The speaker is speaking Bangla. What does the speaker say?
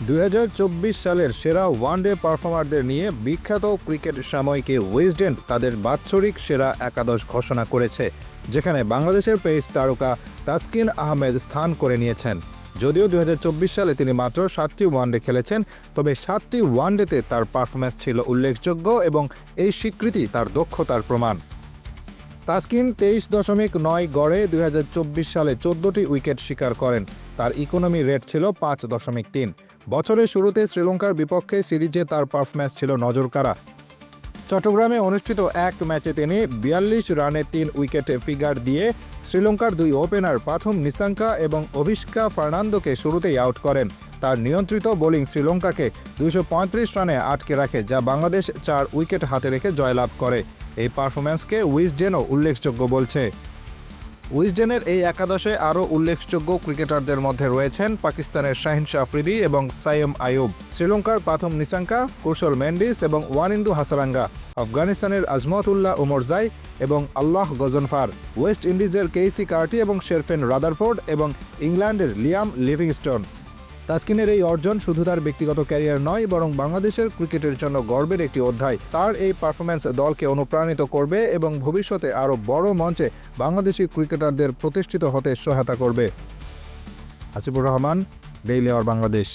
2024 সালের সেরা ওয়ানডে পারফর্মারদের নিয়ে বিখ্যাত ক্রিকেট সাময়িকী উইজডেন তাদের বাৎসরিক সেরা একাদশ ঘোষণা করেছে, যেখানে বাংলাদেশের পেস তারকা তাসকিন আহমেদ স্থান করে নিয়েছেন। যদিও 2024 সালে তিনি মাত্র 7টি ওয়ানডে খেলেছেন, তবে 7টি ওয়ানডেতে তার পারফরম্যান্স ছিল উল্লেখযোগ্য এবং এই স্বীকৃতি তার দক্ষতার প্রমাণ। তাসকিন 23.9 গড়ে 2024 সালে 14টি উইকেট শিকার করেন। তার ইকোনমি রেট ছিল 5.3। বছরের শুরুতে শ্রীলঙ্কার বিপক্ষে সিরিজে তার পারফরম্যান্স ছিল নজরকাড়া। চট্টগ্রামে অনুষ্ঠিত এক ম্যাচে তিনি 42 রানে 3 উইকেটে ফিগার দিয়ে শ্রীলঙ্কার দুই ওপেনার পাথম নিসাঙ্কা এবং অভিষেকা ফার্নান্দোকে শুরুতেই আউট করেন। তার নিয়ন্ত্রিত বোলিং শ্রীলঙ্কাকে 235 রানে আটকে রাখে, যা বাংলাদেশ 4 উইকেট হাতে রেখে জয়লাভ করে। এই পারফরম্যান্সকে উইজডেনও উল্লেখযোগ্য বলছে। উইজডেনের এই একাদশে আরও উল্লেখযোগ্য ক্রিকেটারদের মধ্যে রয়েছেন পাকিস্তানের শাহিনশাহ আফ্রিদি এবং সাইম আইয়ুব, শ্রীলঙ্কার পাথম নিসাঙ্কা, কুশল মেন্ডিস এবং ওয়ানিন্দু হাসারাঙ্গা, আফগানিস্তানের আজমতুল্লাহ ওমরজাই এবং আল্লাহ গজনফার, ওয়েস্ট ইন্ডিজের কেইসি কার্টি এবং শেরফেন রাদারফোর্ড এবং ইংল্যান্ডের লিয়াম লিভিংস্টোন। তাসকিনের এই অর্জন শুধু তার ব্যক্তিগত ক্যারিয়ার নয়, বরং বাংলাদেশের ক্রিকেটের জন্য গর্বের একটি অধ্যায়। তার এই পারফরম্যান্স দলকে অনুপ্রাণিত করবে এবং ভবিষ্যতে আরও বড় মঞ্চে বাংলাদেশি ক্রিকেটারদের প্রতিষ্ঠিত হতে সহায়তা করবে। Asifur Rahman, daily our Bangladesh.